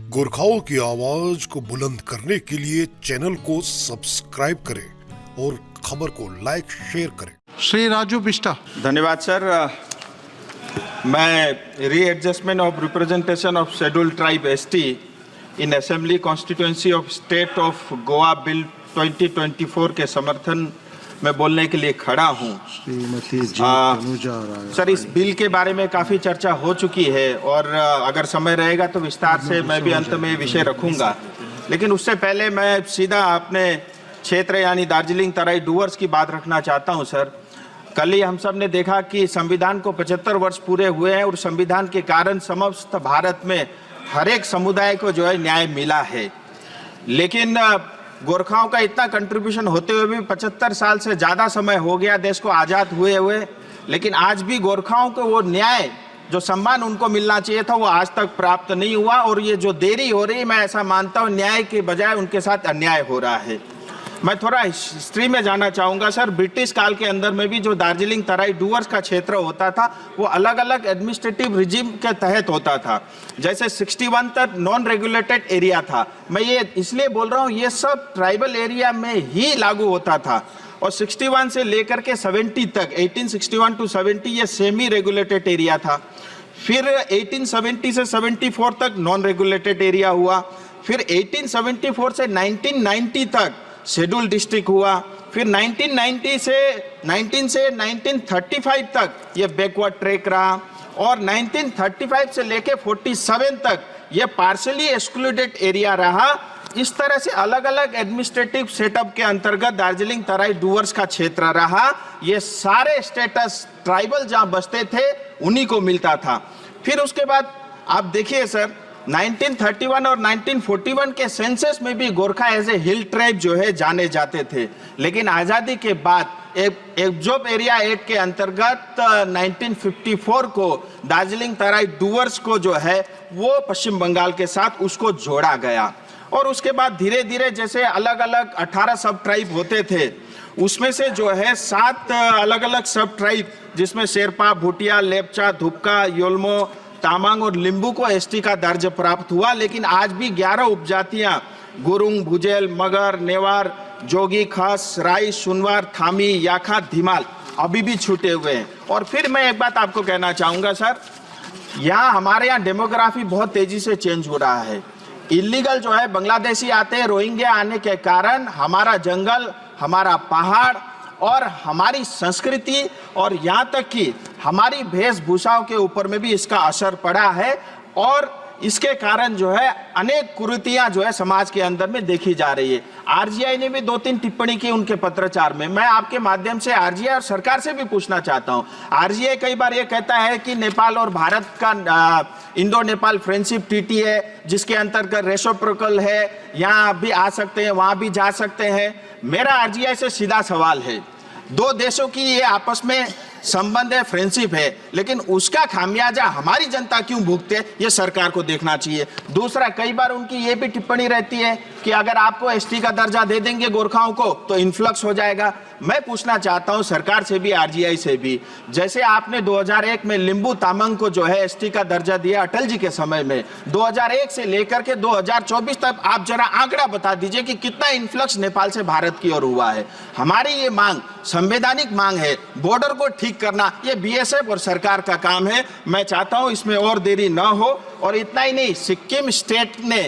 गोरखाओं की आवाज को बुलंद करने के लिए चैनल को सब्सक्राइब करें और खबर को लाइक शेयर करें। श्री राजू बिष्टा। धन्यवाद सर। मैं readjustment of representation of scheduled tribe ST in assembly constituency of state of Goa bill 2024 के समर्थन में बोलने के लिए खड़ा हूँ। सर, इस बिल के बारे में काफ़ी चर्चा हो चुकी है और अगर समय रहेगा तो विस्तार से मैं भी अंत में विषय रखूँगा, लेकिन उससे पहले मैं सीधा अपने क्षेत्र यानी दार्जिलिंग तराई डूवर्स की बात रखना चाहता हूँ। सर, कल ही हम सब ने देखा कि संविधान को 75 वर्ष पूरे हुए हैं और संविधान के कारण समस्त भारत में हर एक समुदाय को जो है न्याय मिला है, लेकिन गोरखाओं का इतना कंट्रीब्यूशन होते हुए भी 75 साल से ज़्यादा समय हो गया देश को आज़ाद हुए, लेकिन आज भी गोरखाओं को वो न्याय जो सम्मान उनको मिलना चाहिए था वो आज तक प्राप्त नहीं हुआ। और ये जो देरी हो रही, मैं ऐसा मानता हूँ न्याय के बजाय उनके साथ अन्याय हो रहा है। मैं थोड़ा हिस्ट्री में जाना चाहूँगा। सर, ब्रिटिश काल के अंदर में भी जो दार्जिलिंग तराई डूवर्स का क्षेत्र होता था वो अलग अलग एडमिनिस्ट्रेटिव रिजिम के तहत होता था। जैसे 61 तक नॉन रेगुलेटेड एरिया था। मैं ये इसलिए बोल रहा हूँ, ये सब ट्राइबल एरिया में ही लागू होता था और 61 से लेकर के 70 तक 1861 टू 70 ये सेमी रेगुलेटेड एरिया था। फिर 1870 से 74 तक नॉन रेगुलेटेड एरिया हुआ। फिर 1874 से 1990 तक शेड्यूल डिस्ट्रिक्ट हुआ। फिर 1990 से 1935 तक ये बैकवर्ड ट्रैक रहा और 1935 से लेके 47 तक ये पार्शली एक्सक्लूडेड एरिया रहा। इस तरह से अलग अलग एडमिनिस्ट्रेटिव सेटअप के अंतर्गत दार्जिलिंग तराई डूवर्स का क्षेत्र रहा। ये सारे स्टेटस ट्राइबल जहां बसते थे उन्हीं को मिलता था। फिर उसके बाद आप देखिए सर, 1931 और 1941 के सेंसस में भी Gorkha as a hill tribe जो है जाने जाते थे, लेकिन आज़ादी के बाद एब्जॉर्ब एरिया एक्ट के अंतर्गत 1954 को दार्जिलिंग तराई डूवर्स को जो है वो पश्चिम बंगाल के साथ उसको जोड़ा गया। और उसके बाद धीरे धीरे जैसे अलग अलग 18 सब ट्राइब होते थे, उसमें से जो है 7 अलग अलग सब ट्राइब जिसमें शेरपा, भूटिया, लेपचा, धुपका, योल्मो, तामांग और लिंबू को एसटी का दर्जा प्राप्त हुआ। लेकिन आज भी 11 उपजातियां गुरुंग, भुजेल, मगर, नेवार, जोगी, खस, राई, सुनवार, थामी, याखा, धीमाल अभी भी छूटे हुए हैं। और फिर मैं एक बात आपको कहना चाहूँगा सर, यहाँ हमारे यहाँ डेमोग्राफी बहुत तेजी से चेंज हो रहा है। इलीगल जो है बांग्लादेशी आते हैं, रोहिंग्या आने के कारण हमारा जंगल, हमारा पहाड़ और हमारी संस्कृति और यहाँ तक कि हमारी वेशभूषाओं के ऊपर में भी इसका असर पड़ा है और इसके कारण जो है अनेक कुरीतियां जो है समाज के अंदर में देखी जा रही है। आरजीआई ने भी 2-3 टिप्पणी की उनके पत्राचार में। मैं आपके माध्यम से आरजीआई और सरकार से भी पूछना चाहता हूं। आरजीआई कई बार ये कहता है कि नेपाल और भारत का इंडो नेपाल फ्रेंडशिप ट्रीटी है जिसके अंतर्गत रेसिप्रोकल है, यहाँ भी आ सकते हैं, वहाँ भी जा सकते हैं। मेरा आरजीआई से सीधा सवाल है, 2 देशों की ये आपस में संबंध है, फ्रेंडशिप है, लेकिन उसका खामियाजा हमारी जनता क्यों भुगते, ये सरकार को देखना चाहिए। दूसरा, कई बार उनकी ये भी टिप्पणी रहती है कि अगर आपको एसटी का दर्जा दे देंगे गोरखाओं को तो इन्फ्लक्स हो जाएगा। मैं पूछना चाहता हूं सरकार से भी, आरजीआई से भी, जैसे आपने 2001 में लिंबू तामांग को जो है एसटी का दर्जा दिया अटल जी के समय में, 2001 से लेकर के 2024 तक आप जरा आंकड़ा बता दीजिए कि कितना इन्फ्लक्स नेपाल से भारत की ओर हुआ है। हमारी ये मांग संवैधानिक मांग है, बॉर्डर को ठीक करना ये बीएसएफ और सरकार का काम है। मैं चाहता हूं इसमें और देरी ना हो। और इतना ही नहीं, सिक्किम स्टेट ने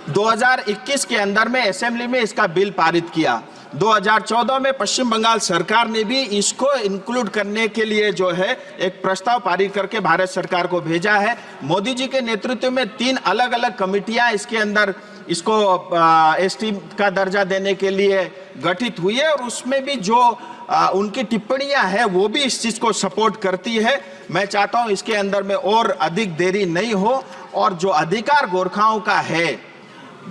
2021 के अंदर में असेंबली में इसका बिल पारित किया। 2014 में पश्चिम बंगाल सरकार ने भी इसको इंक्लूड करने के लिए जो है एक प्रस्ताव पारित करके भारत सरकार को भेजा है। मोदी जी के नेतृत्व में 3 अलग अलग कमिटियां इसके अंदर इसको एसटी का दर्जा देने के लिए गठित हुई है और उसमें भी जो उनकी टिप्पणियां हैं वो भी इस चीज को सपोर्ट करती है। मैं चाहता हूं इसके अंदर में और अधिक देरी नहीं हो और जो अधिकार गोरखाओं का है,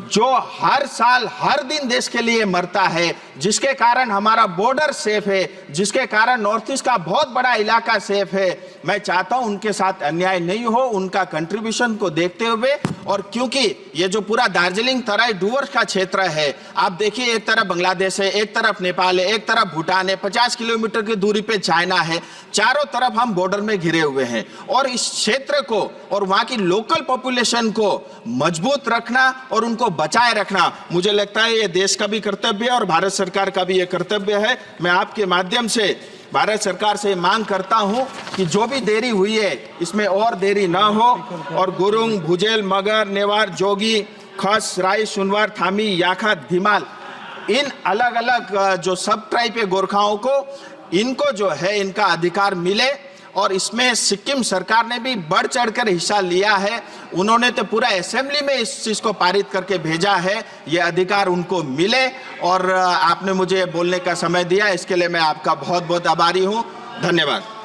जो हर साल हर दिन देश के लिए मरता है, जिसके कारण हमारा बॉर्डर सेफ है, जिसके कारण नॉर्थ ईस्ट का बहुत बड़ा इलाका सेफ है, मैं चाहता हूं उनके साथ अन्याय नहीं हो, उनका कंट्रीब्यूशन को देखते हुए। और क्योंकि ये जो पूरा दार्जिलिंग तराई डूवर्स का क्षेत्र है, आप देखिए एक तरफ बांग्लादेश है, एक तरफ नेपाल है, एक तरफ भूटान है, 50 किलोमीटर की दूरी पे चाइना है, चारों तरफ हम बॉर्डर में घिरे हुए हैं। और इस क्षेत्र को और वहां की लोकल पॉपुलेशन को मजबूत रखना और उनको बचाए रखना, मुझे लगता है ये देश का भी कर्तव्य है और भारत सरकार का भी ये कर्तव्य है। मैं आपके माध्यम से भारत सरकार से मांग करता हूं कि जो भी देरी हुई है इसमें और देरी ना हो और गुरुंग, भुजेल, मगर, नेवार, जोगी, खस, राई, सुनवार, थामी, याखा, धीमाल, इन अलग अलग जो सब ट्राइब के गोरखाओं को इनको जो है इनका अधिकार मिले। और इसमें सिक्किम सरकार ने भी बढ़ चढ़कर हिस्सा लिया है, उन्होंने तो पूरा असेंबली में इस चीज को पारित करके भेजा है, ये अधिकार उनको मिले। और आपने मुझे बोलने का समय दिया, इसके लिए मैं आपका बहुत बहुत आभारी हूं। धन्यवाद।